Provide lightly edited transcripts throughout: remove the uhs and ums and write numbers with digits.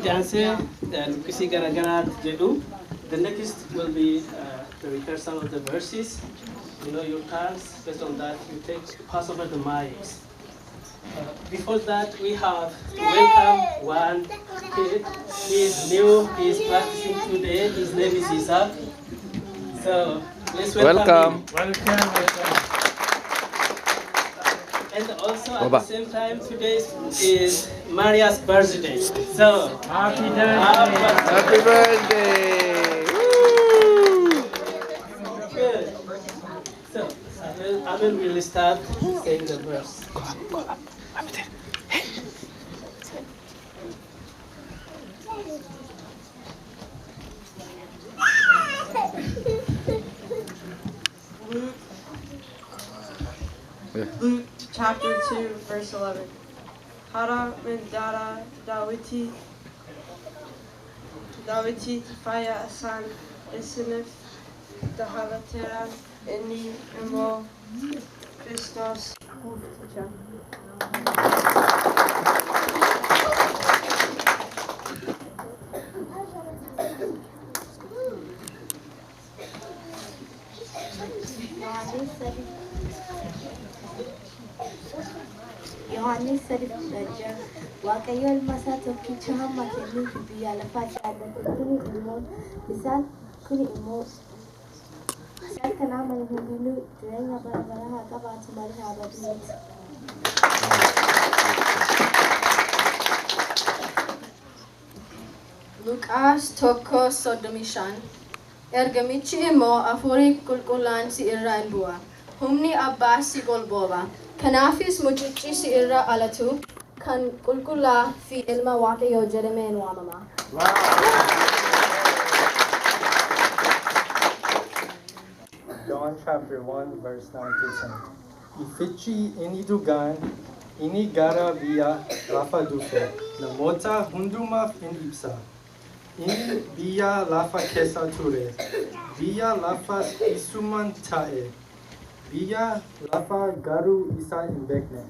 dancer Lukisi Garagarat Jedu. The next will be the rehearsal of the verses. You know your cards. Based on that, you pass over the mics. Before that, we have to welcome one kid. He is new. He is practicing today. His name is Isaac. So let's welcome him. Welcome. And also at the same time, today is Maria's birthday. So happy birthday! Happy birthday! Woo! Good. So Abel will start saying the verse. Luke chapter 2, verse 11. Hara min dara Dawiti faya asan isinif dahalateran inni emo Christos. Yohanis Sarif Raja, Wakayol Masato Kichama Kenu Bia La Facha, Kuni Imo, Bisal Kuni Imo, Sakanama Hulu, Drenga Barbara Gaba to Marhaba. Lukas Toko Sodomishan. Ergamichi imo afuri kulkulan si irra bua. Humni abbas si golbova. Kanafis mujichi si irra alatu. Kan kulkula fi ilma wakayo jereme en wamama. John chapter 1 verse 9 to 10. Ifichi inidugan inigara via lafa duso. Namota hunduma in ipsa. In via lafa kesa ture, via lafas isuman tae, via lafa garu isa imbekne.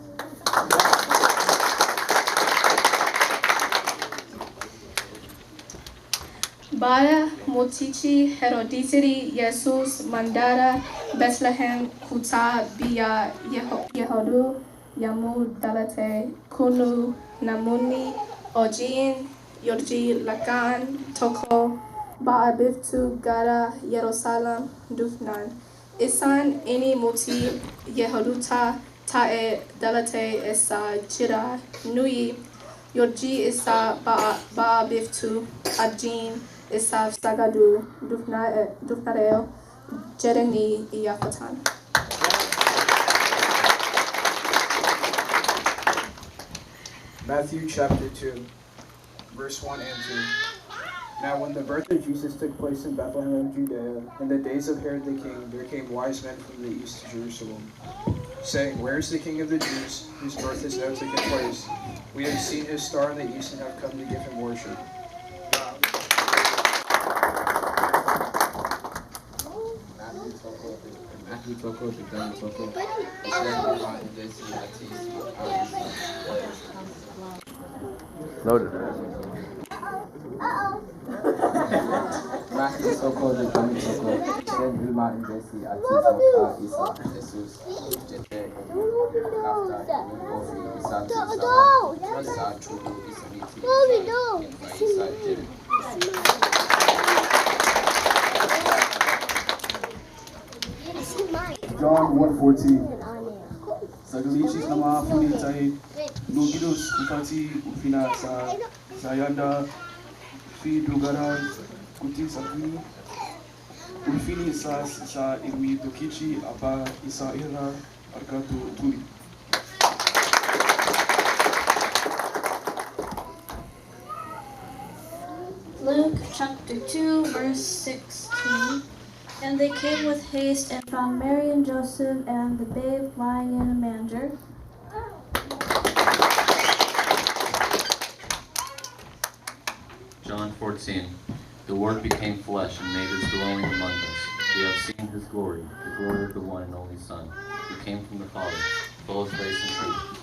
Baya motichi herodisiri Jesus mandara Bethlehem kuta via Yehodu yamu dalate kunu namuni ojin Yorji Lakan, Toko, Baabiftu, Gara, Yerusalem, Dufnan. Isan, Ini Muti, Yehoduta, Tae, Dalate, Esa, Jira, Nui, Yorji Isa, Baabiftu, Ajin, Isa, Sagadu, Dufnareo, Jeremy, Iyafatan. Matthew chapter 2. Verse 1 and 2. Now when the birth of Jesus took place in Bethlehem of Judea, in the days of Herod the king, there came wise men from the east to Jerusalem, saying, Where is the king of the Jews, whose birth has now taken place? We have seen his star in the east and have come to give him worship. Loaded. Matthew Soko, the Kami Soko, then Vilma and Jesse, Ati Isa, Jesus, Jete, Kafta, Kofi, Isa, Isa, Chubu, Isa, Jete, John 1:14. Sagalichis nama funi tai lugidus kupati ufina sayanda fi dugara kuti sakuni ulfini sa iwi dokichi apa isa ira arkatu turi. Luke chapter 2 verse 16. And they came with haste and found Mary and Joseph and the babe lying in a manger. John 14. The Word became flesh and made his dwelling among us. We have seen his glory, the glory of the one and only Son, who came from the Father, full of grace and truth.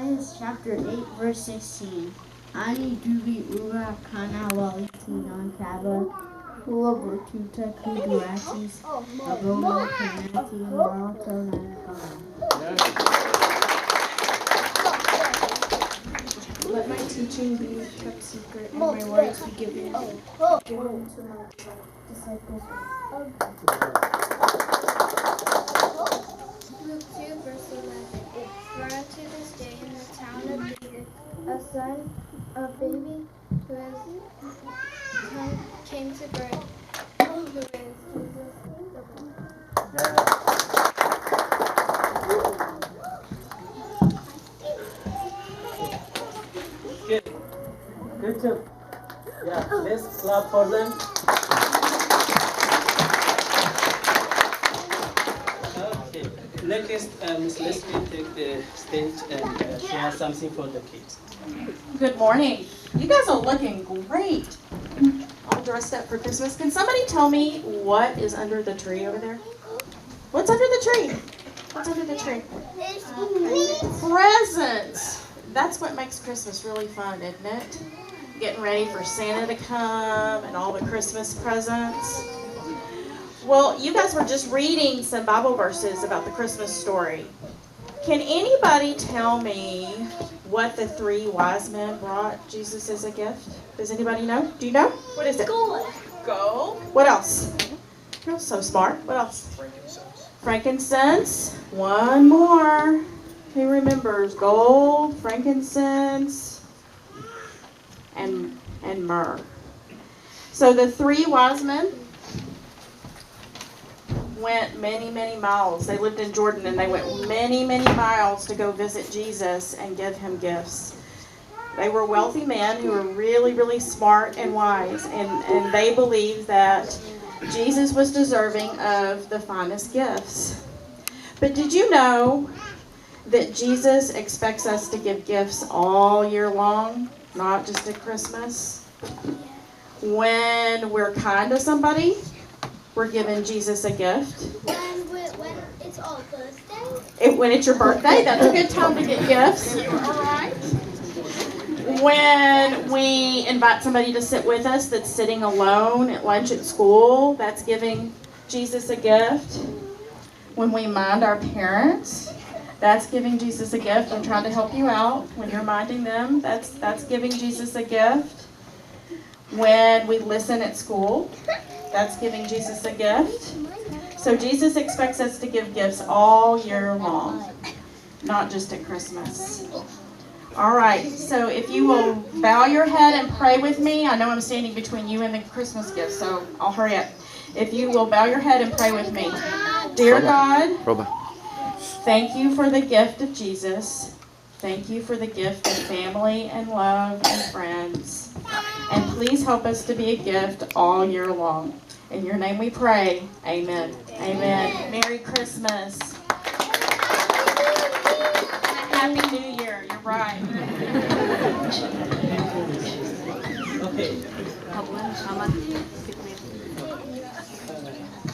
Isaiah chapter 8, verse 16. Ani dubi ura kana waliti non kaba, hua bututa kuduratis, Oromo kanati malto nankama. Let my teaching be kept secret and my words be given to my disciples. Luke 2, verse 11. For unto this day in the town of David a son, a baby who came to birth, who is Jesus the Lord. Good. Good job. Yeah, let's clap for them. Okay. Next, Ms. Leslie take the stage and share something for the kids. Good morning. You guys are looking great. All dressed up for Christmas. Can somebody tell me what is under the tree over there? What's under the tree? What's under the tree? Presents. That's what makes Christmas really fun, isn't it? Getting ready for Santa to come and all the Christmas presents. Well, you guys were just reading some Bible verses about the Christmas story. Can anybody tell me what the 3 wise men brought Jesus as a gift? Does anybody know? Do you know? What is it? Gold. Gold. What else? You're so smart. What else? Frankincense. Frankincense. One more. Who remembers? Gold, frankincense, and myrrh. So the 3 wise men went many, many miles. They lived in Jordan and they went many, many miles to go visit Jesus and give him gifts. They were wealthy men who were really, really smart and wise, and they believed that Jesus was deserving of the finest gifts. But did you know that Jesus expects us to give gifts all year long, not just at Christmas? When we're kind to somebody, we're giving Jesus a gift. When it's our birthday? When it's your birthday, that's a good time to get gifts. All right. When we invite somebody to sit with us that's sitting alone at lunch at school, that's giving Jesus a gift. When we mind our parents, that's giving Jesus a gift. I'm trying to help you out. When you're minding them, that's giving Jesus a gift. When we listen at school, that's giving Jesus a gift. So Jesus expects us to give gifts all year long, not just at Christmas. All right, so if you will bow your head and pray with me. I know I'm standing between you and the Christmas gift, so I'll hurry up. If you will bow your head and pray with me. Dear God, thank you for the gift of Jesus. Thank you for the gift of family and love and friends. And please help us to be a gift all year long. In your name we pray. Amen. Amen. Merry Christmas. Happy New Year. You're right. Okay.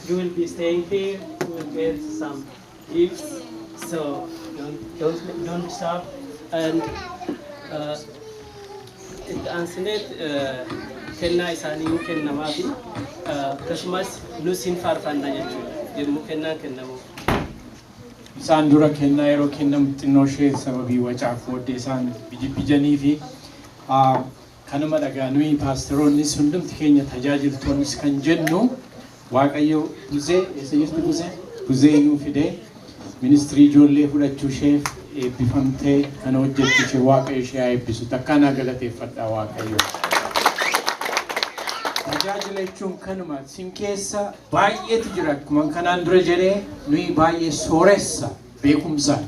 You will be staying here. You will get some gifts. So don't stop. And kenna isaanii kennamaa fi akkasumas nus hin faarfanna jechuudha. Yommuu kennaan kennamu. Isaan dura kennaa yeroo kennamu xinnoo ishee sababii wacaaf booddee isaan bijanii fi kanuma dhagaa nuyi paasteroonnis hundumti keenya tajaajiltoonnis kan jennu Waaqayyo Buzee eessa jirtu Buzee nuu fidee ministirii ijoollee fudhachuu isheef eebbifamtee kana hojjechuu ishee Waaqayyo ishee haa eebbisu. Takkaanaa galateeffadhaa Waaqayyo. Tajaajila jechuun kanuma sin keessa baay'eetu jira. Akkuma kanaan dura jedhee nuyi baay'ee sooressa beekumsaan.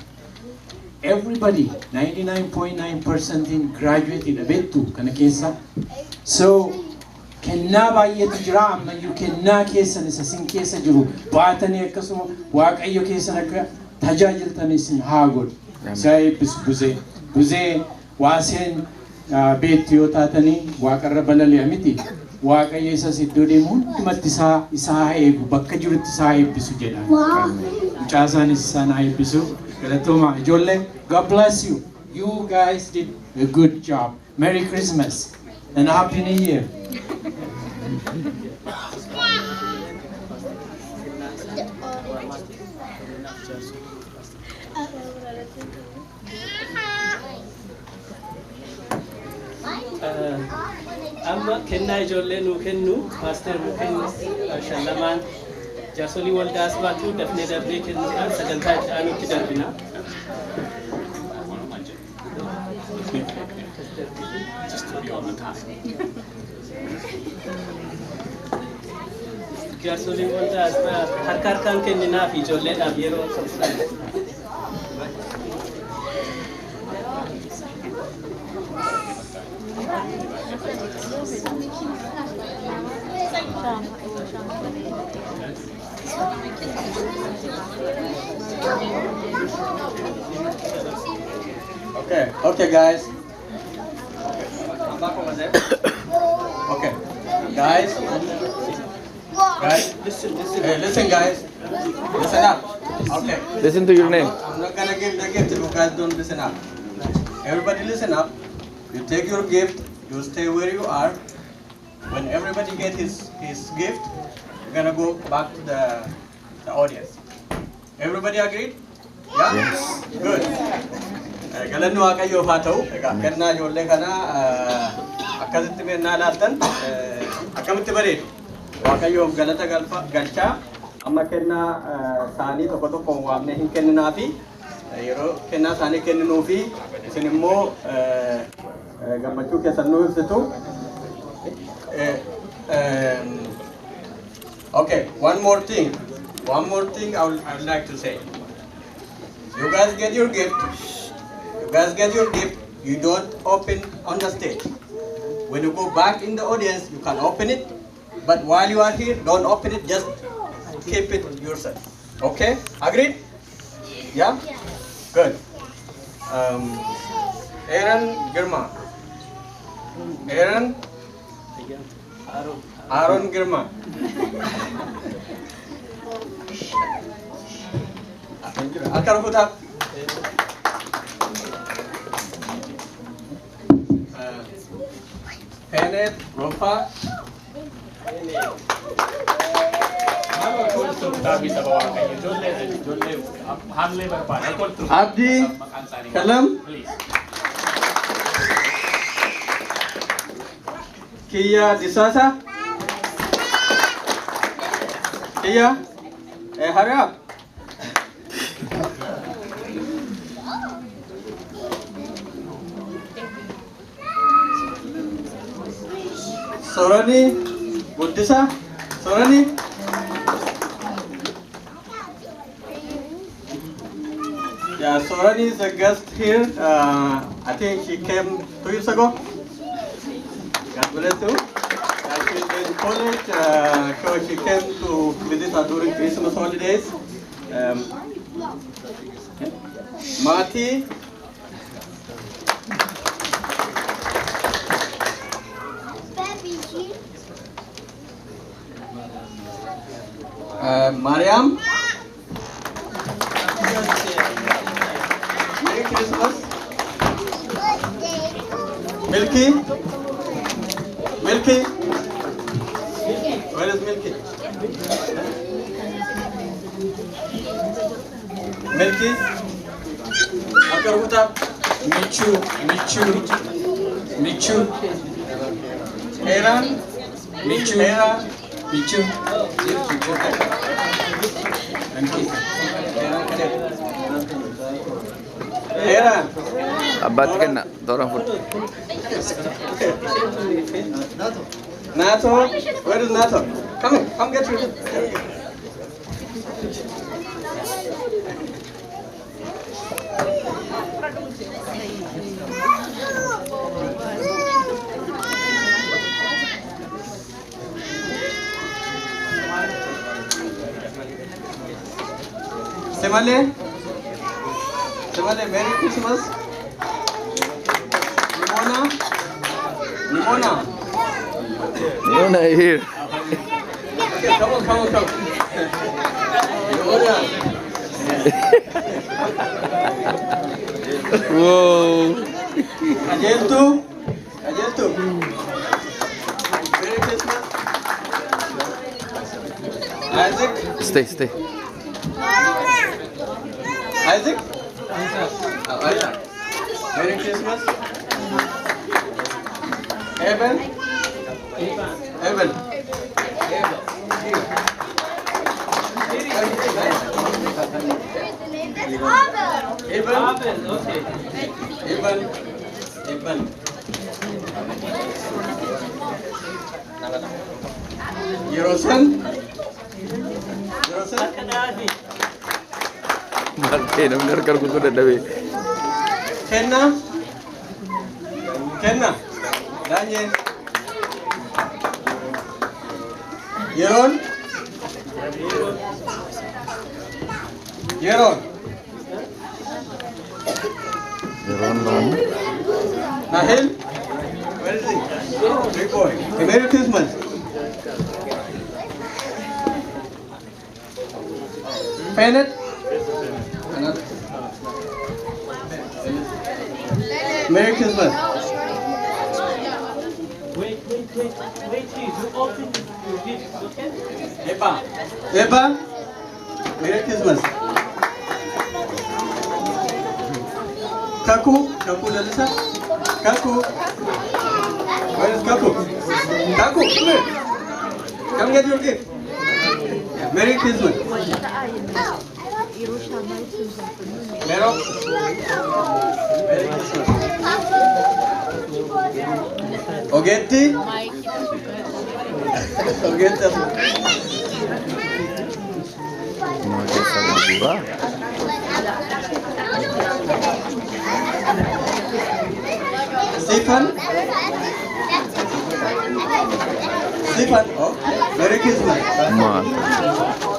Everybody 99.9% in graduated abettu kana keessa. So kennaa baay'eetu jira ammayyuu kennaa keessan isa sin keessa jiru baatanii akkasuma Waaqayyo keessan akka tajaajiltan isin haa godhu. Isaa eebbisu Buzee waaseen beektu yoo taatanii Waaqarra balali'a miti. Waaqayyo isas iddoo deemu hundumatti isaa haa eegu bakka jirutti isaa haa eebbisu jedha. Mucaasaanis isaan haa eebbisu. Galatooma ijoolleen God bless you. You guys did a good job. Merry Christmas and Happy New Year. Amma kennaa ijoollee nuu kennu paaster nuu kennu shallamaan jaarsolii waldaas baatu dafnee darbee kennuudhaan sagantaa itti aanutti darbina. Jaarsolii waldaas harka harkaan kenninaaf ijoolleedhaaf yeroo Okay, guys. Okay, guys. Listen, guys. Listen up. Okay. Listen to your name. I'm not gonna give the gift if you guys don't listen up. Everybody listen up. You take your gift. You stay where you are. When everybody get his gift, we're gonna go back to the audience. Everybody agreed? Yeah? Yes. Good. Galanni waaqayyoof haa ta'u. Egaa kennaa ijoollee kana akkasitti mennaa laaltan akkamitti bareedu. Waaqayyoof galata galchaa amma kennaa isaanii tokko tokkoon waamnee hin kenninaafi yeroo kennaa isaanii kenninuufi isin immoo gammachuu keessan nuu ibsitu. Okay, one more thing I would like to say. You guys get your gift. You don't open on the stage. When you go back in the audience, you can open it. But while you are here, don't open it. Just keep it yourself. Okay? Agreed? Yeah? Good. Aaron Girma. Aaron Girma. Akar Huta. Kenneth Rofa. Abdi Kalam. Kia Disasa. Kia. Hurry up. Sorani Buddhisa. Sorani. Yeah, Sorani is a guest here. I think she came 2 years ago. God bless you. She's in college, so she came to visit us during Christmas holidays. Mati. Mariam. Merry Christmas. Milky. Where is Milky? Milky. Akaruta. Michu. Aaron. Michu. Aaron. Abbat kena, dorang food. Nato, where is Nato? Come get your. Semale, Merry Christmas. Nimona here. Okay, come on. Nimona. Wow. Ajeltu. Merry Christmas. Isaac. Stay. Isaac. Oh, Isaac. Merry Christmas. Evan. Okay. Evan. Yerosan. Mati, benar kan kudu dadawi. Kenna. Daniel. Yeron. Jeron dong. Nahil. Where is he? Big boy. Merry Christmas. Bennett. Merry Christmas. Wait, please. You open your gifts, okay? Eba. Merry Christmas. Kaku Lalisa. Kaku. Where is Kaku? Kaku, come here. Come get your gift. Merry Christmas. Mero. Merry Christmas. Ogetti. Mau sama gua. Stephen. Oh, Merry Christmas.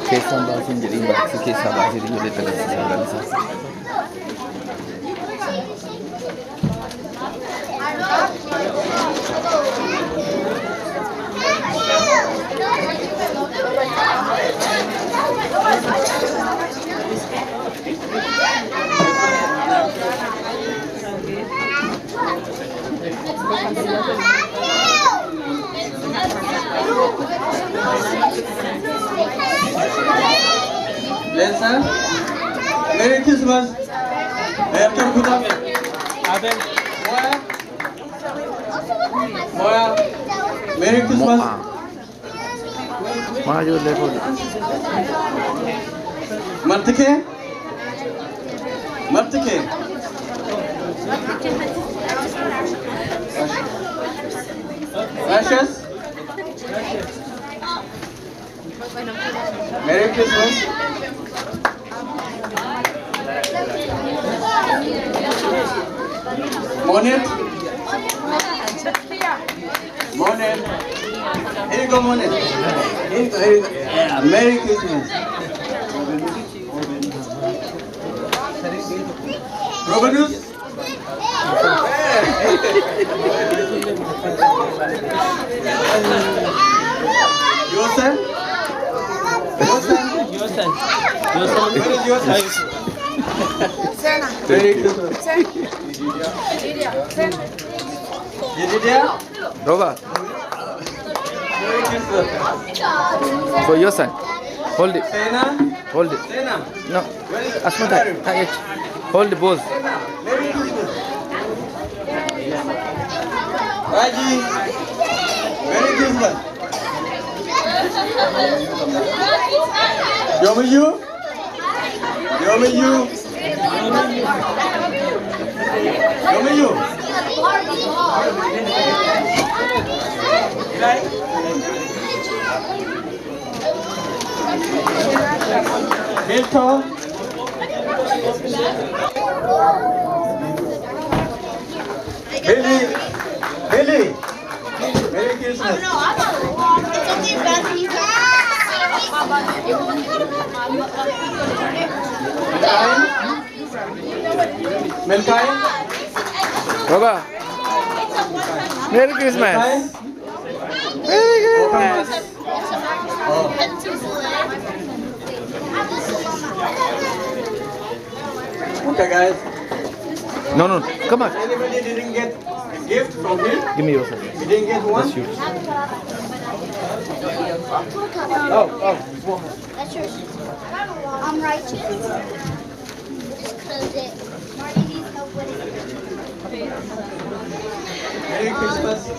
Kesan bahasa jadi bahasa kisah bahasa di mulut televisi dan Lensa, Merry Christmas. After Buddha. Abel. Moya. Merry Christmas. Maju level. Martike. Ashes. Merry Christmas. Monet. Here you go, Monet. Here you go. Yeah, Merry Christmas. Robinus. Yosan. Where is Yosan? Merry Christmas. Jedidia. Roba. Merry Christmas. For your son. Hold it. Sena. No. Asmata. Hold the balls. Merry Christmas. Raji. Merry Christmas. Yomiyu. Milton. Billy. Merry Christmas. Melkai. Roba. Merry Christmas. Merry Christmas. Okay, guys. No, no, come on. Anybody didn't get a gift from him? Give me yours. You didn't get one? That's yours. That's yours. I'm right. Just close it. Marty needs help with it. Merry Christmas.